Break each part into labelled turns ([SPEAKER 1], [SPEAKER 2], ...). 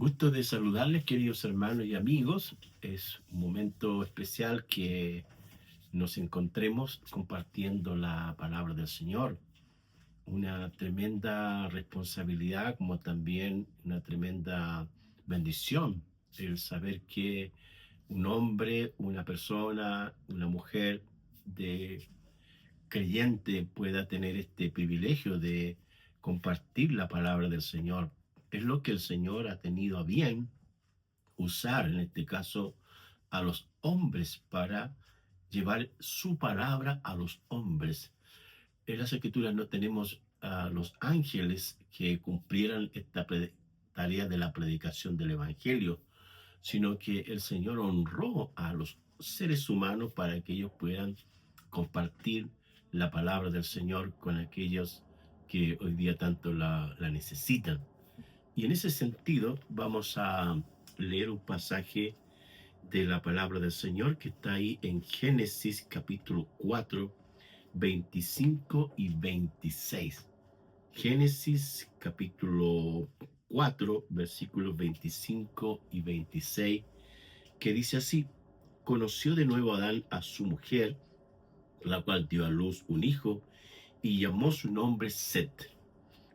[SPEAKER 1] Gusto de saludarles, queridos hermanos y amigos. Es un momento especial que nos encontremos compartiendo la palabra del Señor. Una tremenda responsabilidad, como también una tremenda bendición, el saber que un hombre, una persona, una mujer de creyente pueda tener este privilegio de compartir la palabra del Señor. Es lo que el Señor ha tenido a bien usar, en este caso, a los hombres para llevar su palabra a los hombres. En las Escrituras no tenemos a los ángeles que cumplieran esta tarea de la predicación del Evangelio, sino que el Señor honró a los seres humanos para que ellos puedan compartir la palabra del Señor con aquellos que hoy día tanto la necesitan. Y en ese sentido vamos a leer un pasaje de la palabra del Señor que está ahí en Génesis capítulo 4, 25 y 26. Génesis capítulo 4, versículos 25 y 26, que dice así: conoció de nuevo Adán a su mujer, la cual dio a luz un hijo, y llamó su nombre Set,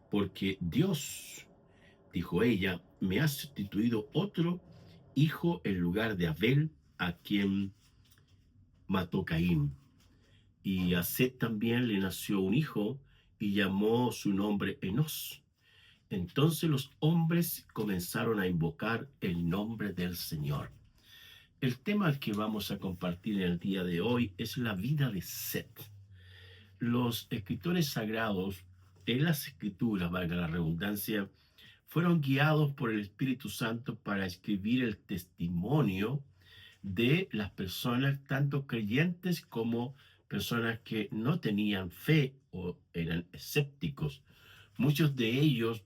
[SPEAKER 1] porque Dios, dijo ella, me ha sustituido otro hijo en lugar de Abel, a quien mató Caín. Y a Set también le nació un hijo, y llamó su nombre Enos. Entonces los hombres comenzaron a invocar el nombre del Señor. El tema que vamos a compartir en el día de hoy es la vida de Set. Los escritores sagrados, en las escrituras, valga la redundancia, fueron guiados por el Espíritu Santo para escribir el testimonio de las personas, tanto creyentes como personas que no tenían fe o eran escépticos. Muchos de ellos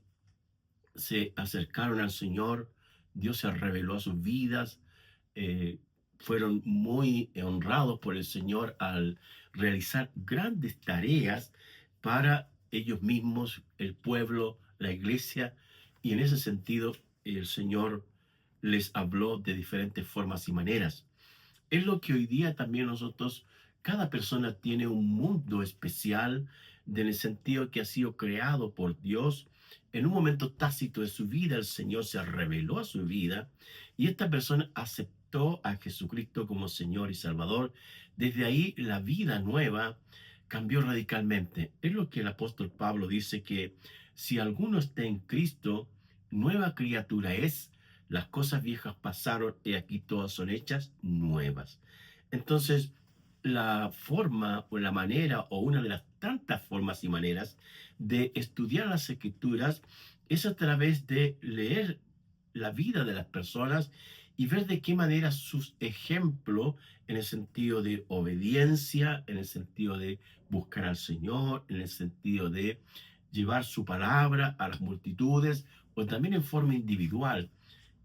[SPEAKER 1] se acercaron al Señor, Dios se reveló a sus vidas, eh, fueron muy honrados por el Señor al realizar grandes tareas para ellos mismos, el pueblo, la iglesia, y en ese sentido el Señor les habló de diferentes formas y maneras. Es lo que hoy día también nosotros, cada persona tiene un mundo especial, en el sentido que ha sido creado por Dios. En un momento tácito de su vida, el Señor se reveló a su vida y esta persona aceptó a Jesucristo como Señor y Salvador. Desde ahí la vida nueva cambió radicalmente. Es lo que el apóstol Pablo dice, que si alguno está en Cristo, nueva criatura es. Las cosas viejas pasaron y aquí todas son hechas nuevas. Entonces, la forma o la manera, o una de las tantas formas y maneras de estudiar las escrituras, es a través de leer la vida de las personas y ver de qué manera sus ejemplos, en el sentido de obediencia, en el sentido de buscar al Señor, en el sentido de llevar su palabra a las multitudes, o también en forma individual.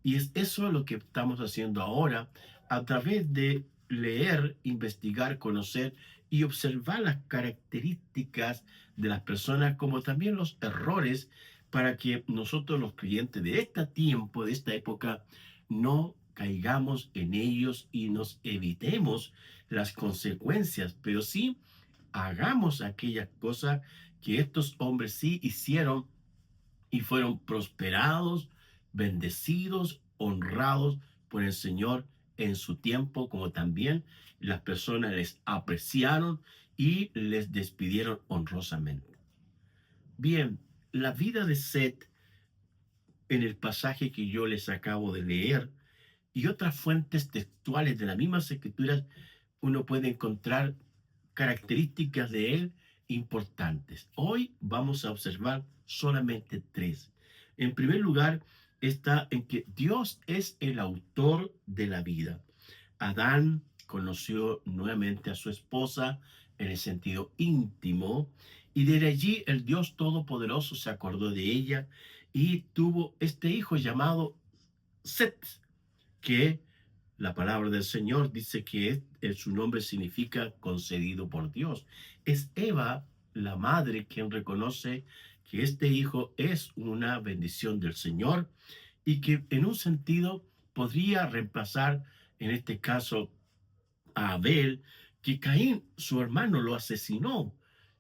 [SPEAKER 1] Y es eso lo que estamos haciendo ahora, a través de leer, investigar, conocer y observar las características de las personas, como también los errores, para que nosotros, los creyentes de este tiempo, de esta época, no caigamos en ellos y nos evitemos las consecuencias, pero sí hagamos aquellas cosas que estos hombres sí hicieron y fueron prosperados, bendecidos, honrados por el Señor en su tiempo, como también las personas les apreciaron y les despidieron honrosamente. Bien, la vida de Set, en el pasaje que yo les acabo de leer y otras fuentes textuales de las mismas escrituras, uno puede encontrar características de él importantes. Hoy vamos a observar solamente tres. En primer lugar, está en que Dios es el autor de la vida. Adán conoció nuevamente a su esposa en el sentido íntimo, y desde allí el Dios Todopoderoso se acordó de ella y tuvo este hijo llamado Set, que la palabra del Señor dice que su nombre significa concedido por Dios. Es Eva, la madre, quien reconoce que este hijo es una bendición del Señor y que en un sentido podría reemplazar, en este caso, a Abel, que Caín, su hermano, lo asesinó.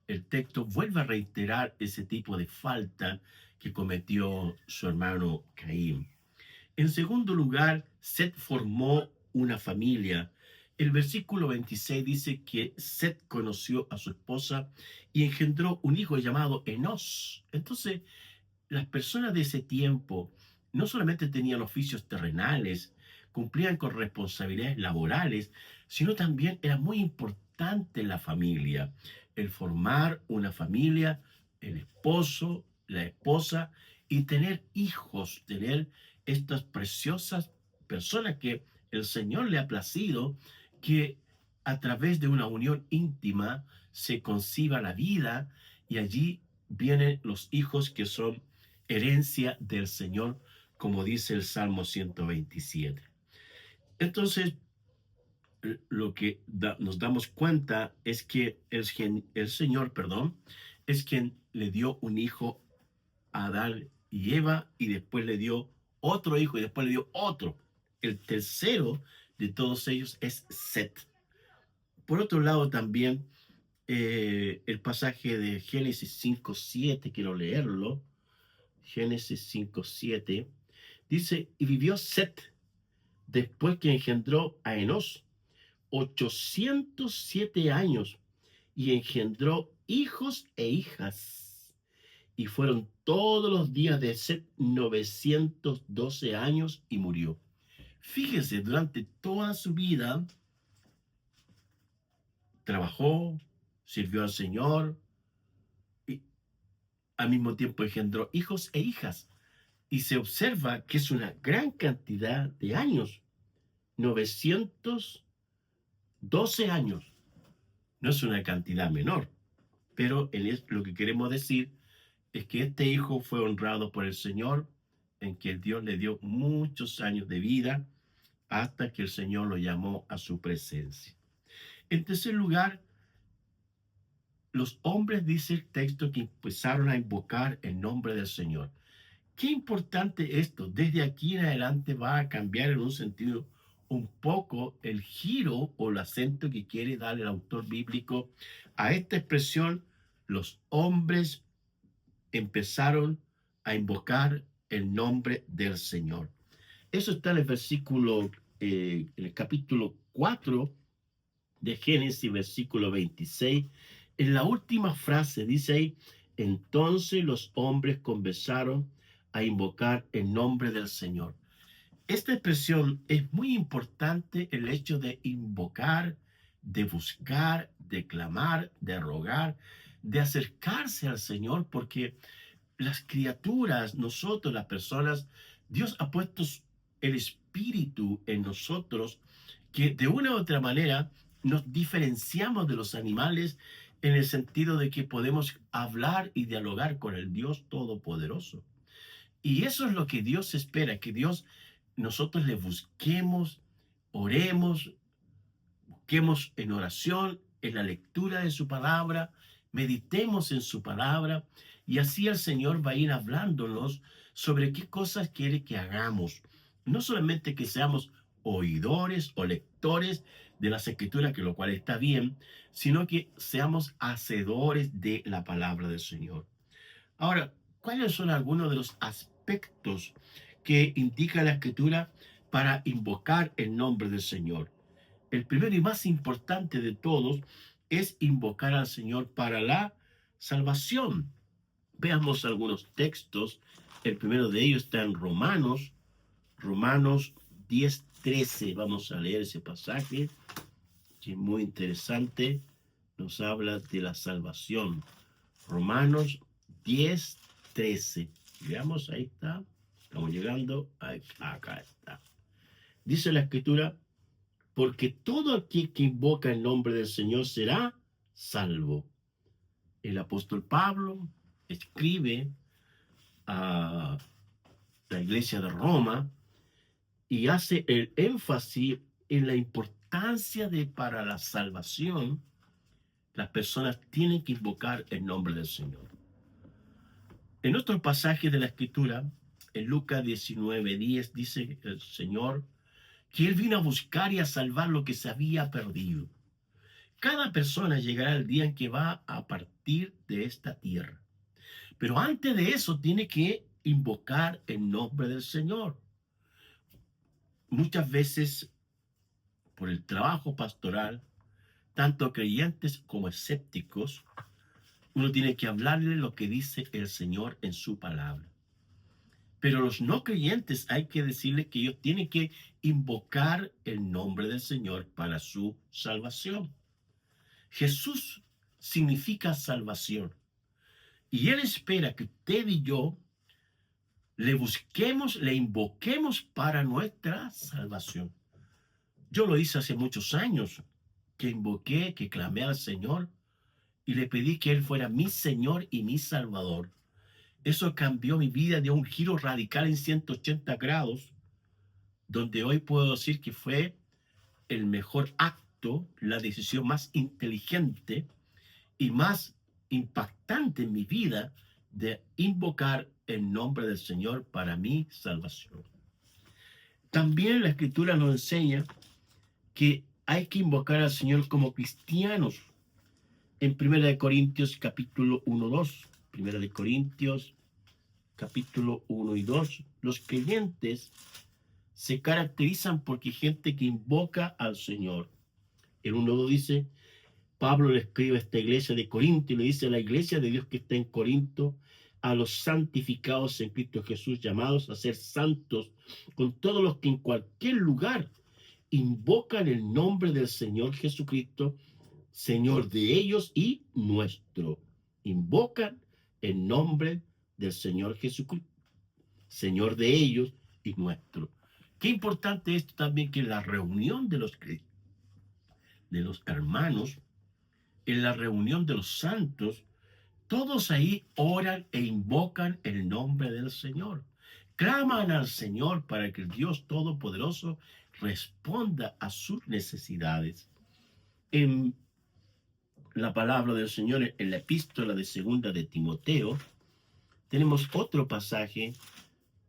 [SPEAKER 1] El texto vuelve a reiterar ese tipo de falta que cometió su hermano Caín. En segundo lugar, Set formó una familia. El versículo 26 dice que Set conoció a su esposa y engendró un hijo llamado Enos. Entonces, las personas de ese tiempo no solamente tenían oficios terrenales, cumplían con responsabilidades laborales, sino también era muy importante la familia, el formar una familia, el esposo, la esposa y tener hijos, tener estas preciosas personas que el Señor le ha placido, que a través de una unión íntima se conciba la vida y allí vienen los hijos que son herencia del Señor, como dice el Salmo 127. Entonces, lo que nos damos cuenta es que el Señor, perdón, es quien le dio un hijo a Adán y Eva y después le dio otro hijo y después le dio otro. El tercero de todos ellos es Set. Por otro lado, también el pasaje de Génesis 5:7, quiero leerlo. Génesis 5:7 dice, y vivió Set después que engendró a Enos 807 años y engendró hijos e hijas. Y fueron todos los días de Set 912 años y murió. Fíjese, durante toda su vida trabajó, sirvió al Señor y al mismo tiempo engendró hijos e hijas. Y se observa que es una gran cantidad de años, 912 años. No es una cantidad menor, pero lo que queremos decir es que este hijo fue honrado por el Señor, en que Dios le dio muchos años de vida hasta que el Señor lo llamó a su presencia. En tercer lugar, los hombres, dice el texto, que empezaron a invocar el nombre del Señor. Qué importante esto. Desde aquí en adelante va a cambiar en un sentido un poco el giro o el acento que quiere dar el autor bíblico a esta expresión. Los hombres empezaron a invocar el nombre del Señor. Eso está en el versículo, en el capítulo 4 de Génesis, versículo 26. En la última frase dice ahí, entonces los hombres comenzaron a invocar el nombre del Señor. Esta expresión es muy importante, el hecho de invocar, de buscar, de clamar, de rogar, de acercarse al Señor, porque las criaturas, nosotros, las personas, Dios ha puesto el espíritu en nosotros que de una u otra manera nos diferenciamos de los animales en el sentido de que podemos hablar y dialogar con el Dios Todopoderoso. Y eso es lo que Dios espera, que nosotros le busquemos, oremos, busquemos en oración, en la lectura de su palabra, meditemos en su palabra y así el Señor va a ir hablándonos sobre qué cosas quiere que hagamos. No solamente que seamos oidores o lectores de las escrituras, que lo cual está bien, sino que seamos hacedores de la palabra del Señor. Ahora, ¿cuáles son algunos de los aspectos que indica la escritura para invocar el nombre del Señor? El primero y más importante de todos es invocar al Señor para la salvación. Veamos algunos textos. El primero de ellos está en Romanos 10:13. Vamos a leer ese pasaje, que es muy interesante. Nos habla de la salvación. Romanos 10:13. Veamos, ahí está. Estamos llegando. Acá está. Dice la escritura, porque todo aquel que invoca el nombre del Señor será salvo. El apóstol Pablo escribe a la iglesia de Roma y hace el énfasis en la importancia de para la salvación, las personas tienen que invocar el nombre del Señor. En otro pasaje de la escritura, En Lucas 19:10 dice el Señor que Él vino a buscar y a salvar lo que se había perdido. Cada persona llegará el día en que va a partir de esta tierra. Pero antes de eso tiene que invocar el nombre del Señor. Muchas veces, por el trabajo pastoral, tanto creyentes como escépticos, uno tiene que hablarle lo que dice el Señor en su palabra. Pero los no creyentes hay que decirles que ellos tienen que invocar el nombre del Señor para su salvación. Jesús significa salvación. Y Él espera que usted y yo le busquemos, le invoquemos para nuestra salvación. Yo lo hice hace muchos años, que invoqué, que clamé al Señor y le pedí que Él fuera mi Señor y mi Salvador. Eso cambió mi vida, dio un giro radical en 180 grados, donde hoy puedo decir que fue el mejor acto, la decisión más inteligente y más impactante en mi vida de invocar el nombre del Señor para mi salvación. También la Escritura nos enseña que hay que invocar al Señor como cristianos. En 1 Corintios capítulo 1-2, 1 Corintios capítulo 1 y 2, los creyentes se caracterizan porque hay gente que invoca al Señor. El 1:2 dice, Pablo le escribe a esta iglesia de Corinto y le dice a la iglesia de Dios que está en Corinto, a los santificados en Cristo Jesús, llamados a ser santos, con todos los que en cualquier lugar invocan el nombre del Señor Jesucristo, Señor de ellos y nuestro. Invocan el nombre del Señor Jesucristo, Señor de ellos y nuestro. Qué importante esto también, que en la reunión de los hermanos, en la reunión de los santos, todos ahí oran e invocan el nombre del Señor. Claman al Señor para que el Dios Todopoderoso responda a sus necesidades. En la palabra del Señor, en la epístola de segunda de Timoteo, tenemos otro pasaje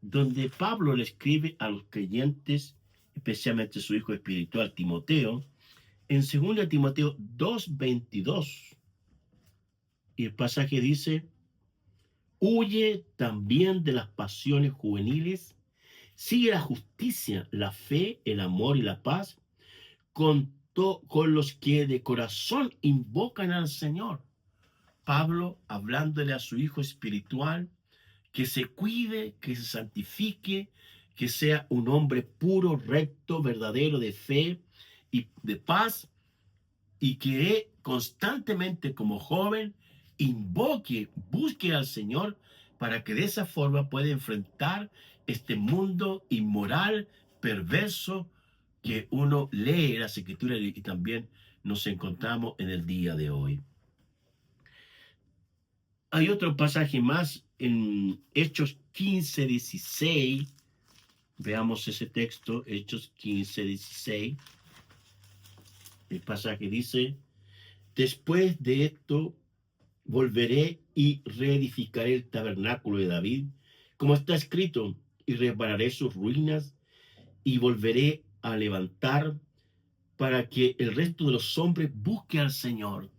[SPEAKER 1] donde Pablo le escribe a los creyentes, especialmente a su hijo espiritual Timoteo, en 2 Timoteo 2:22. Y el pasaje dice, huye también de las pasiones juveniles, sigue la justicia, la fe, el amor y la paz con los que de corazón invocan al Señor. Pablo, hablándole a su hijo espiritual, que se cuide, que se santifique, que sea un hombre puro, recto, verdadero, de fe y de paz, y que constantemente como joven invoque, busque al Señor para que de esa forma pueda enfrentar este mundo inmoral, perverso, que uno lee en las Escrituras y también nos encontramos en el día de hoy. Hay otro pasaje más en Hechos 15:16. Veamos ese texto, Hechos 15:16. El pasaje dice, después de esto volveré y reedificaré el tabernáculo de David, como está escrito, y repararé sus ruinas y volveré a levantar para que el resto de los hombres busque al Señor.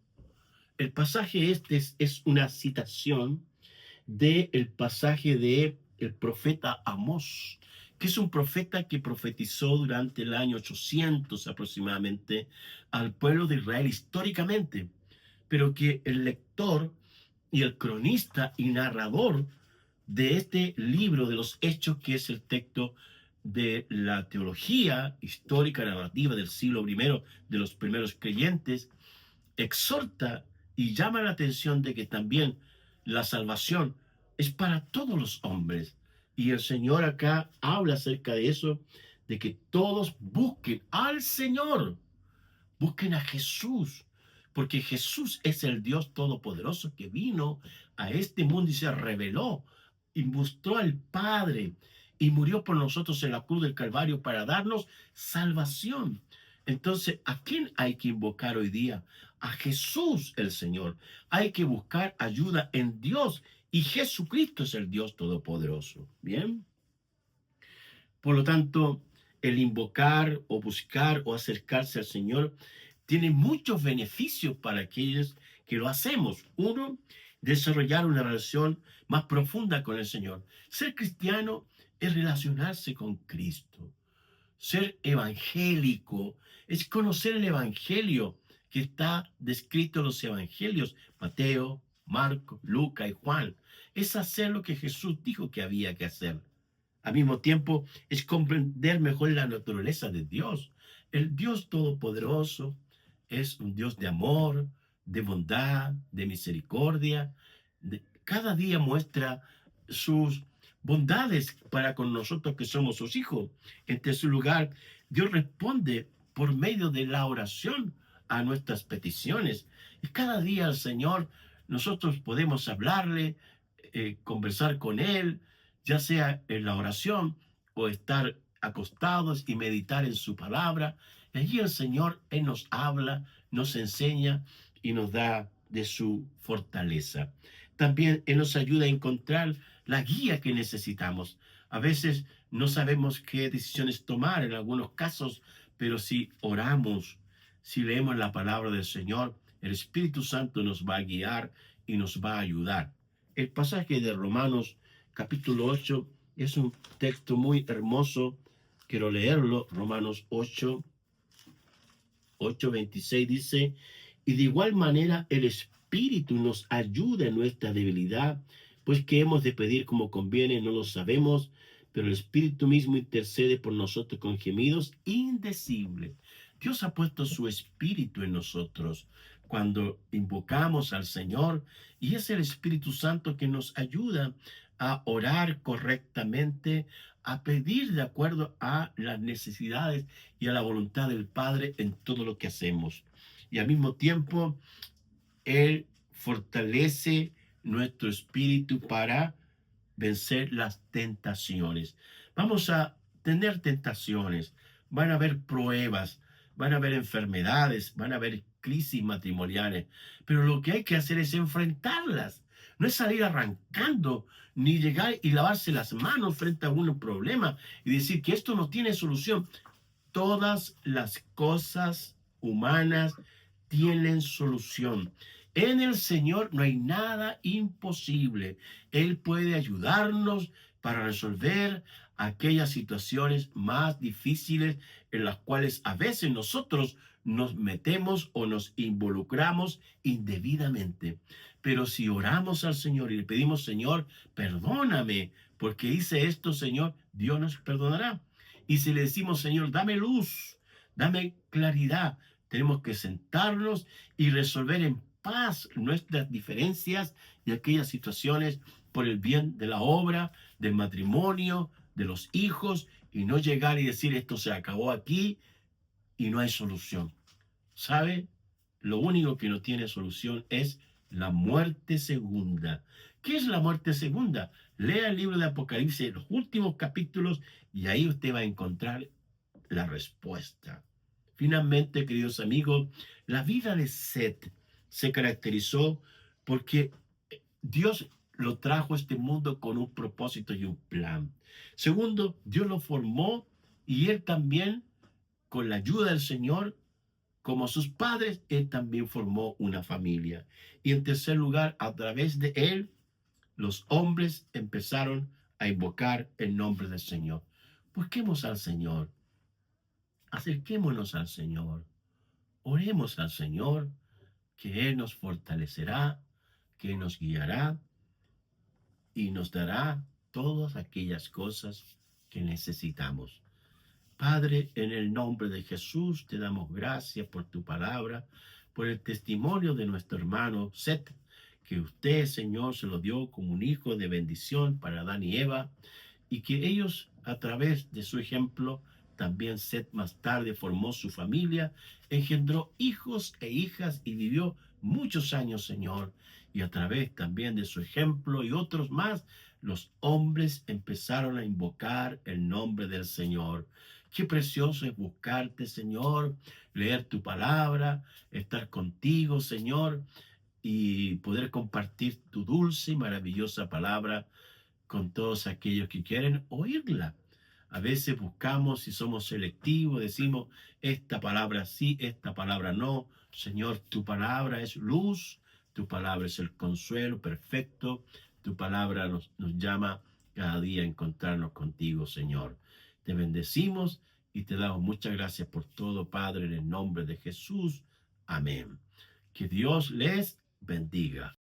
[SPEAKER 1] El pasaje este es una citación del pasaje de el profeta Amós, que es un profeta que profetizó durante el año 800 aproximadamente al pueblo de Israel históricamente, pero que el lector y el cronista y narrador de este libro de los Hechos, que es el texto de la teología histórica narrativa del siglo I de los primeros creyentes, exhorta y llama la atención de que también la salvación es para todos los hombres. Y el Señor acá habla acerca de eso, de que todos busquen al Señor, busquen a Jesús, porque Jesús es el Dios Todopoderoso que vino a este mundo y se reveló y mostró al Padre y murió por nosotros en la cruz del Calvario para darnos salvación. Entonces, ¿a quién hay que invocar hoy día? A Jesús el Señor. Hay que buscar ayuda en Dios y Jesucristo es el Dios Todopoderoso. ¿Bien? Por lo tanto, el invocar o buscar o acercarse al Señor tiene muchos beneficios para aquellos que lo hacemos. Uno, desarrollar una relación más profunda con el Señor. Ser cristiano es relacionarse con Cristo. Ser evangélico es conocer el evangelio que está descrito en los evangelios, Mateo, Marcos, Lucas y Juan. Es hacer lo que Jesús dijo que había que hacer. Al mismo tiempo, es comprender mejor la naturaleza de Dios. El Dios Todopoderoso es un Dios de amor, de bondad, de misericordia. Cada día muestra sus bondades para con nosotros que somos sus hijos. En tercer lugar, Dios responde por medio de la oración a nuestras peticiones. Y cada día al Señor nosotros podemos hablarle, conversar con Él, ya sea en la oración o estar acostados y meditar en su palabra. Y allí el Señor, Él nos habla, nos enseña y nos da de su fortaleza. También Él nos ayuda a encontrar la guía que necesitamos. A veces no sabemos qué decisiones tomar en algunos casos, pero si oramos, si leemos la palabra del Señor, el Espíritu Santo nos va a guiar y nos va a ayudar. El pasaje de Romanos capítulo 8 es un texto muy hermoso. Quiero leerlo. Romanos 8:26 dice: y de igual manera el Espíritu nos ayuda en nuestra debilidad, pues que hemos de pedir como conviene, no lo sabemos, pero el Espíritu mismo intercede por nosotros con gemidos indecibles. Dios ha puesto su Espíritu en nosotros cuando invocamos al Señor, y es el Espíritu Santo que nos ayuda a orar correctamente, a pedir de acuerdo a las necesidades y a la voluntad del Padre en todo lo que hacemos. Y al mismo tiempo, Él fortalece nuestro espíritu para vencer las tentaciones. Vamos a tener tentaciones, van a haber pruebas, van a haber enfermedades, van a haber crisis matrimoniales, pero lo que hay que hacer es enfrentarlas. No es salir arrancando, ni llegar y lavarse las manos frente a un problema y decir que esto no tiene solución. Todas las cosas humanas tienen solución. En el Señor no hay nada imposible. Él puede ayudarnos para resolver aquellas situaciones más difíciles en las cuales a veces nosotros nos metemos o nos involucramos indebidamente. Pero si oramos al Señor y le pedimos: Señor, perdóname porque hice esto, Señor, Dios nos perdonará. Y si le decimos: Señor, dame luz, dame claridad, tenemos que sentarnos y resolver en paz nuestras diferencias y aquellas situaciones por el bien de la obra, del matrimonio, de los hijos, y no llegar y decir: esto se acabó aquí y no hay solución. ¿Sabe? Lo único que no tiene solución es la muerte segunda. ¿Qué es la muerte segunda? Lea el libro de Apocalipsis, los últimos capítulos, y ahí usted va a encontrar la respuesta. Finalmente, queridos amigos, la vida de Set se caracterizó porque Dios lo trajo a este mundo con un propósito y un plan. Segundo, Dios lo formó y él también, con la ayuda del Señor, como sus padres, él también formó una familia. Y en tercer lugar, a través de él, los hombres empezaron a invocar el nombre del Señor. Busquemos al Señor, acerquémonos al Señor, oremos al Señor, que Él nos fortalecerá, que nos guiará y nos dará todas aquellas cosas que necesitamos. Padre, en el nombre de Jesús, te damos gracias por tu palabra, por el testimonio de nuestro hermano Seth, que usted, Señor, se lo dio como un hijo de bendición para Adán y Eva, y que ellos, a través de su ejemplo, también Seth más tarde formó su familia, engendró hijos e hijas y vivió muchos años, Señor. Y a través también de su ejemplo y otros más, los hombres empezaron a invocar el nombre del Señor. Qué precioso es buscarte, Señor, leer tu palabra, estar contigo, Señor, y poder compartir tu dulce y maravillosa palabra con todos aquellos que quieren oírla. A veces buscamos y somos selectivos, decimos esta palabra sí, esta palabra no. Señor, tu palabra es luz, tu palabra es el consuelo perfecto, tu palabra nos llama cada día a encontrarnos contigo, Señor. Te bendecimos y te damos muchas gracias por todo, Padre, en el nombre de Jesús. Amén. Que Dios les bendiga.